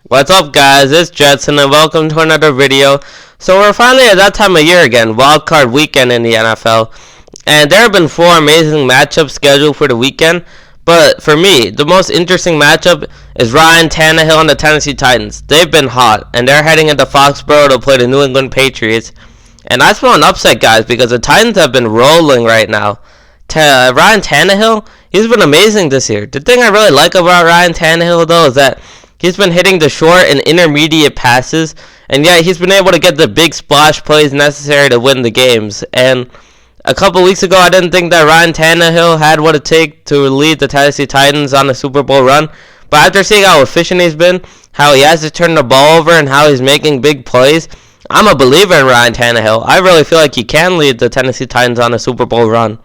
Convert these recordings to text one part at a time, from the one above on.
What's up, guys? It's Jetson, and welcome to another video. So we're finally at that time of year again, Wild Card Weekend in the NFL, and there have been four amazing matchups scheduled for the weekend. But for me, the most interesting matchup is Ryan Tannehill and the Tennessee Titans. They've been hot, and they're heading into Foxborough to play the New England Patriots. And I smell an upset, guys, because the Titans have been rolling right now. Ryan Tannehill, he's been amazing this year. The thing I really like about Ryan Tannehill, though, is that he's been hitting the short and intermediate passes, and yet he's been able to get the big splash plays necessary to win the games. And a couple weeks ago, I didn't think that Ryan Tannehill had what it takes to lead the Tennessee Titans on a Super Bowl run. But after seeing how efficient he's been, how he has to turn the ball over, and how he's making big plays, I'm a believer in Ryan Tannehill. I really feel like he can lead the Tennessee Titans on a Super Bowl run.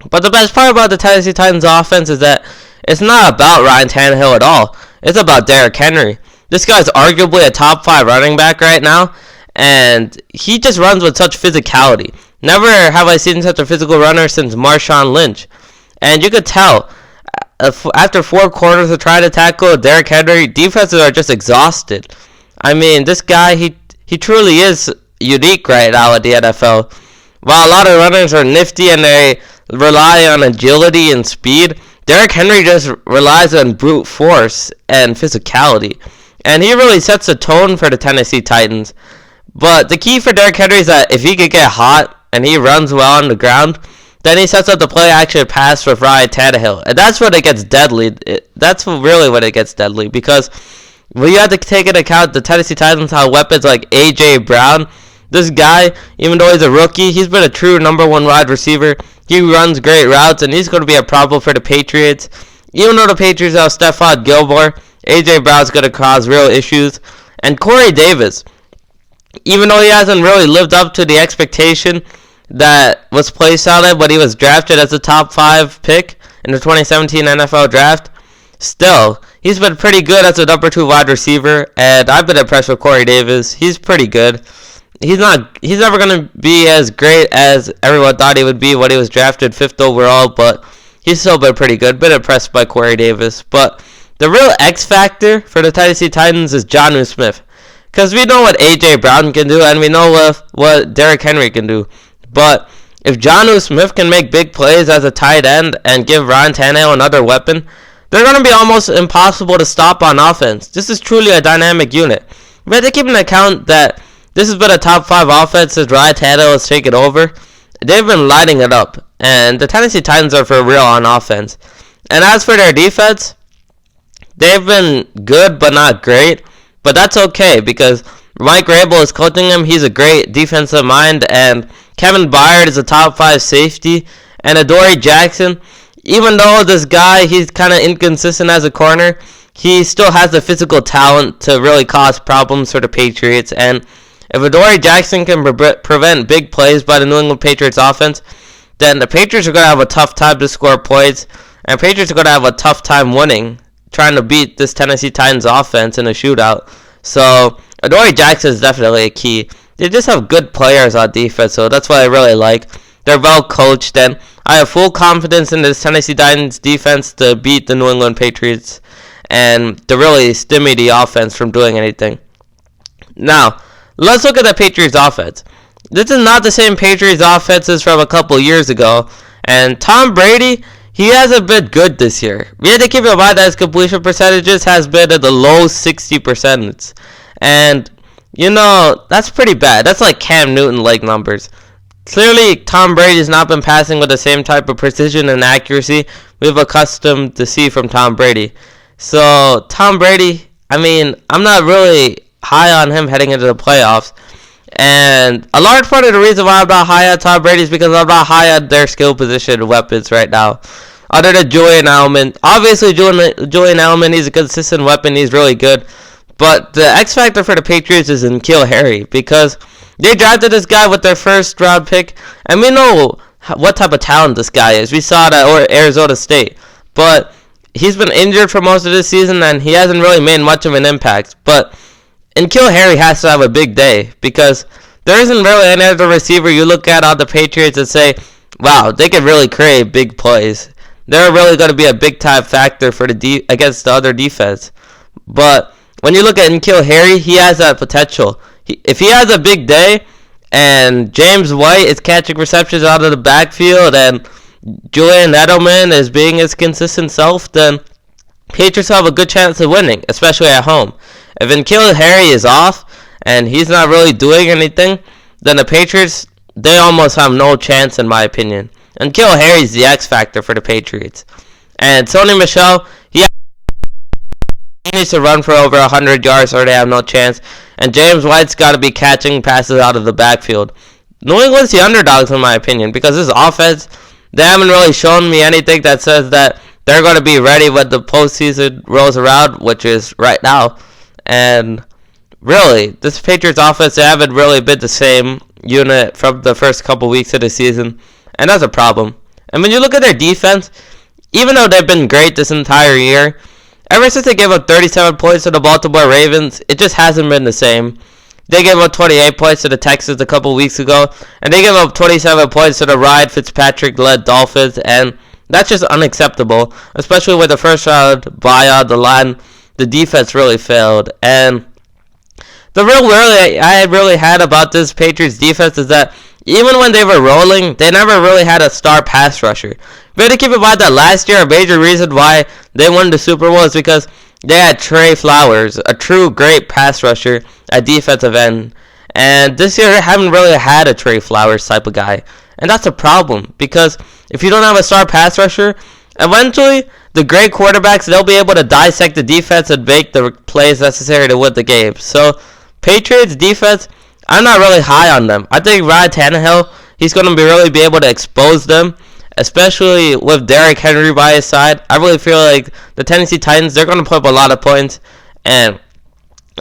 But the best part about the Tennessee Titans offense is that it's not about Ryan Tannehill at all. It's about Derrick Henry. This guy's arguably a top 5 running back right now, and he just runs with such physicality. Never have I seen such a physical runner since Marshawn Lynch. And you could tell, after 4 quarters of trying to tackle Derrick Henry, defenses are just exhausted. I mean, this guy, he truly is unique right now at the NFL. While a lot of runners are nifty and they rely on agility and speed, Derrick Henry just relies on brute force and physicality. And he really sets the tone for the Tennessee Titans. But the key for Derrick Henry is that if he could get hot and he runs well on the ground, then he sets up the play action pass with Ryan Tannehill. And that's when it gets deadly. That's really when it gets deadly. Because when you have to take into account the Tennessee Titans have weapons like A.J. Brown. This guy, even though he's a rookie, he's been a true number 1 wide receiver. He runs great routes, and he's going to be a problem for the Patriots. Even though the Patriots have Stephon Gilmore, A.J. Brown's going to cause real issues. And Corey Davis, even though he hasn't really lived up to the expectation that was placed on him when he was drafted as a top 5 pick in the 2017 NFL Draft, still, he's been pretty good as a number 2 wide receiver, and I've been impressed with Corey Davis. He's pretty good. He's never going to be as great as everyone thought he would be when he was drafted 5th overall, but he's still been pretty good. Been impressed by Corey Davis. But the real X factor for the Tennessee Titans is Jonnu Smith. Because we know what A.J. Brown can do, and we know what Derrick Henry can do. But if Jonnu Smith can make big plays as a tight end and give Ryan Tannehill another weapon, they're going to be almost impossible to stop on offense. This is truly a dynamic unit. We have to keep in account that this has been a top 5 offense since Ryan Tannehill has taken over. They've been lighting it up, and the Tennessee Titans are for real on offense. And as for their defense, they've been good but not great. But that's okay because Mike Rabel is coaching them. He's a great defensive mind, and Kevin Byard is a top 5 safety. And Adoree Jackson, even though this guy, he's kind of inconsistent as a corner, he still has the physical talent to really cause problems for the Patriots. And if Adoree Jackson can prevent big plays by the New England Patriots offense, then the Patriots are going to have a tough time to score points, and the Patriots are going to have a tough time winning, trying to beat this Tennessee Titans offense in a shootout. So Adoree Jackson is definitely a key. They just have good players on defense, so that's what I really like. They're well coached, and I have full confidence in this Tennessee Titans defense to beat the New England Patriots and to really stymie the offense from doing anything. Now, let's look at the Patriots offense. This is not the same Patriots offense as from a couple years ago. And Tom Brady, he hasn't been good this year. We have to keep in mind that his completion percentages has been in the low 60%. And, you know, that's pretty bad. That's like Cam Newton-like numbers. Clearly, Tom Brady's not been passing with the same type of precision and accuracy we've accustomed to see from Tom Brady. So, Tom Brady, I mean, I'm not really high on him heading into the playoffs. And a large part of the reason why I'm not high on Tom Brady is because I'm not high on their skill position weapons right now. Other than Julian Edelman. Obviously, Julian Edelman, he's a consistent weapon. He's really good. But the X factor for the Patriots is in N'Keal Harry, because they drafted this guy with their first round pick, and we know what type of talent this guy is. We saw it at Arizona State. But he's been injured for most of this season, and he hasn't really made much of an impact. But N'Keal Harry has to have a big day, because there isn't really any other receiver you look at on the Patriots and say, wow, they can really create big plays. They're really going to be a big time factor for against the other defense. But when you look at N'Keal Harry, he has that potential. If he has a big day, and James White is catching receptions out of the backfield, and Julian Edelman is being his consistent self, then Patriots have a good chance of winning, especially at home. If N'Keal Harry is off, and he's not really doing anything, then the Patriots, they almost have no chance, in my opinion. N'Keal Harry is the X factor for the Patriots. And Sony Michel, he needs to run for over 100 yards or they have no chance. And James White's got to be catching passes out of the backfield. New England's the underdogs, in my opinion, because this offense, they haven't really shown me anything that says that they're going to be ready when the postseason rolls around, which is right now. And really, this Patriots offense, they haven't really been the same unit from the first couple weeks of the season. And that's a problem. And when you look at their defense, even though they've been great this entire year, ever since they gave up 37 points to the Baltimore Ravens, it just hasn't been the same. They gave up 28 points to the Texans a couple weeks ago, and they gave up 27 points to the Ryan Fitzpatrick-led Dolphins, and that's just unacceptable, especially with the first round bye on the line. The defense really failed, and the real worry I really had about this Patriots defense is that even when they were rolling, they never really had a star pass rusher. We have to keep in mind that last year, a major reason why they won the Super Bowl is because they had Trey Flowers, a true great pass rusher at defensive end. And this year, they haven't really had a Trey Flowers type of guy. And that's a problem, because if you don't have a star pass rusher, eventually, the great quarterbacks, they'll be able to dissect the defense and make the plays necessary to win the game. So, Patriots defense, I'm not really high on them. I think Ryan Tannehill, he's going to really be able to expose them, especially with Derrick Henry by his side. I really feel like the Tennessee Titans, they're going to put up a lot of points. And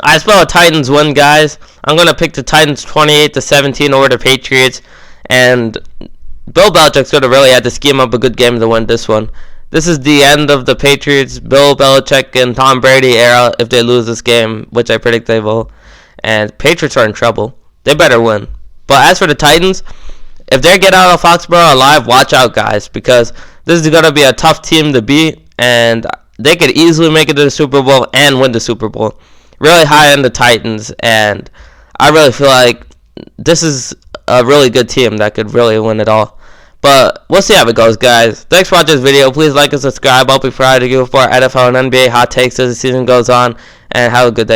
I spell a Titans win, guys. I'm going to pick the Titans 28-17 over the Patriots. And Bill Belichick's going to really have to scheme up a good game to win this one. This is the end of the Patriots, Bill Belichick, and Tom Brady era if they lose this game, which I predict they will. And Patriots are in trouble. They better win. But as for the Titans, if they get out of Foxborough alive, watch out, guys, because this is going to be a tough team to beat, and they could easily make it to the Super Bowl and win the Super Bowl. Really high on the Titans, and I really feel like this is a really good team that could really win it all. But we'll see how it goes, guys. Thanks for watching this video. Please like and subscribe. I'll be proud to give more NFL and NBA hot takes as the season goes on, and have a good day.